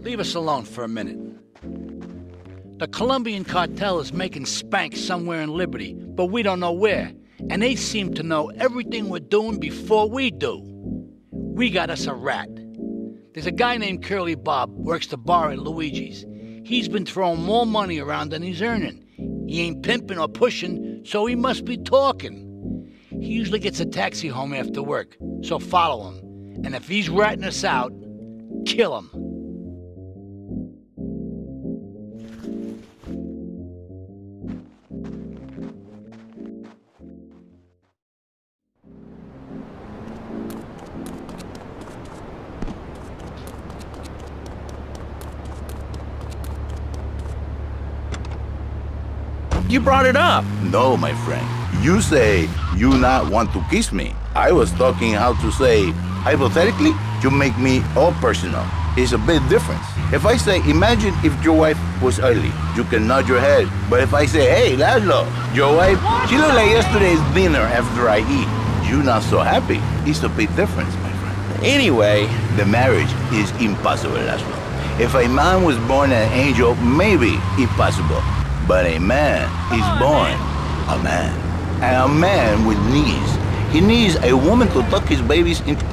leave us alone for a minute. The Colombian cartel is making spank somewhere in Liberty, but we don't know where. And they seem to know everything we're doing before we do. We got us a rat. There's a guy named Curly Bob, works the bar at Luigi's. He's been throwing more money around than he's earning. He ain't pimping or pushing, so he must be talking. He usually gets a taxi home after work, so follow him. And if he's ratting us out, kill him. You brought it up. No, my friend. You say you not want to kiss me. I was talking how to say, hypothetically, you make me all personal. It's a big difference. If I say, imagine if your wife was early, you can nod your head. But if I say, hey, Laszlo, your wife, she looked like yesterday's dinner after I eat. You not so happy. It's a big difference, my friend. Anyway, the marriage is impossible, Laszlo. If a man was born an angel, maybe impossible. But a man is born a man. And a man with knees. He needs a woman to tuck his babies into.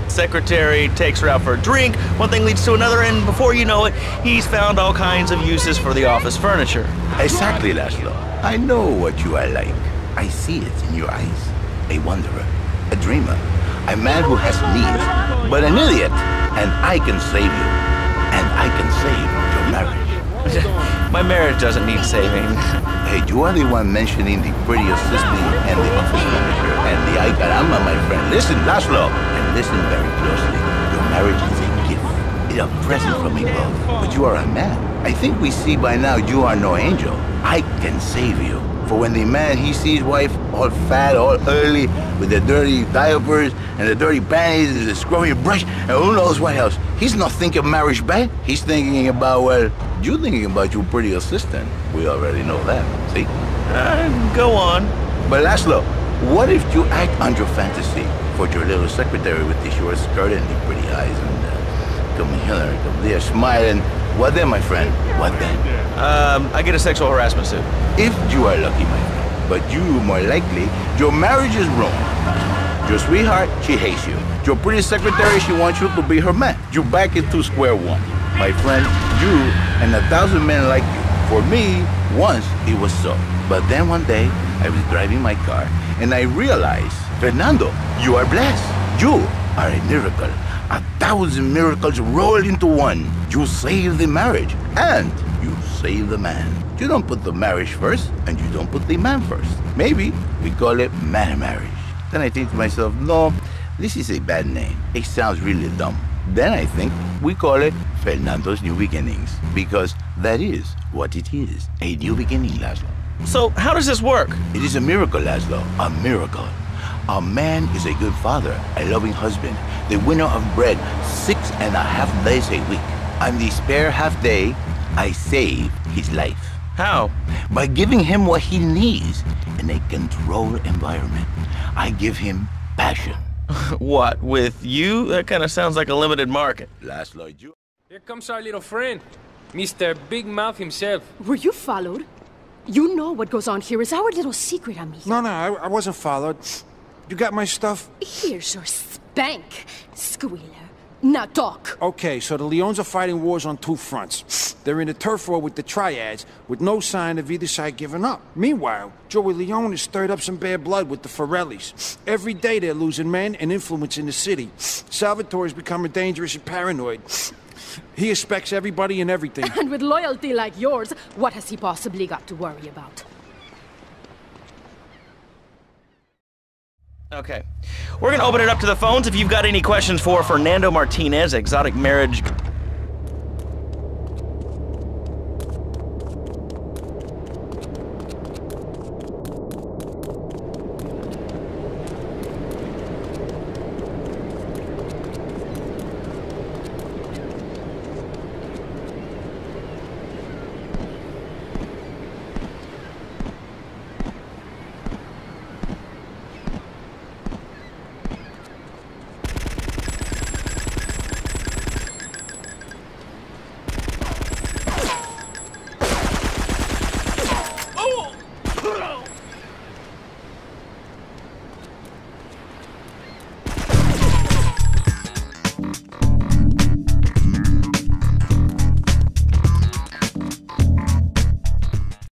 secretary takes her out for a drink, one thing leads to another, and before you know it, he's found all kinds of uses for the office furniture. Exactly, Laszlo. I know what you are like. I see it in your eyes. A wanderer, a dreamer, a man who has needs, but an idiot. And I can save you. And I can save your marriage. My marriage doesn't need saving. Hey, you are the one mentioning the pretty assistant and the office manager and the ay caramba, my friend. Listen, Laszlo, and listen very closely. Your marriage is a gift. It's a present from above. But you are a man. I think we see by now you are no angel. I can save you. For when the man, he sees wife all fat, all early, with the dirty diapers and the dirty panties and the scrubby brush, and who knows what else. He's not thinking marriage bad. He's thinking about, well, you thinking about your pretty assistant. We already know that, see? Go on. But Laszlo, what if you act on your fantasy for your little secretary with the short skirt and the pretty eyes and come here, come there, smiling? What then, my friend? What then? I get a sexual harassment suit. If you are lucky, my friend. But you, more likely, your marriage is ruined. Your sweetheart, she hates you. Your pretty secretary, she wants you to be her man. You back it to square one. My friend, you and 1,000 men like you. For me, once it was so. But then one day, I was driving my car, and I realized, Fernando, you are blessed. You are a miracle. 1,000 miracles rolled into one. You save the marriage, and you save the man. You don't put the marriage first, and you don't put the man first. Maybe we call it man marriage. Then I think to myself, no, this is a bad name. It sounds really dumb. Then I think we call it Fernando's New Beginnings, because that is what it is, a new beginning, Laszlo. So how does this work? It is a miracle, Laszlo, a miracle. A man is a good father, a loving husband, the winner of bread 6.5 days a week. On the spare half day, I save his life. How? By giving him what he needs in a controlled environment. I give him passion. What, with you? That kind of sounds like a limited market. Laszlo, you... Here comes our little friend, Mr. Big Mouth himself. Were you followed? You know what goes on here is our little secret, amigo. No, I wasn't followed. You got my stuff? Here's your spank, squealer. Now talk. Okay, so the Leons are fighting wars on two fronts. They're in a turf war with the Triads, with no sign of either side giving up. Meanwhile, Joey Leone has stirred up some bad blood with the Forellis. Every day they're losing men and influence in the city. Salvatore's becoming dangerous and paranoid. He expects everybody and everything. And with loyalty like yours, what has he possibly got to worry about? Okay. We're gonna open it up to the phones if you've got any questions for Fernando Martinez, exotic marriage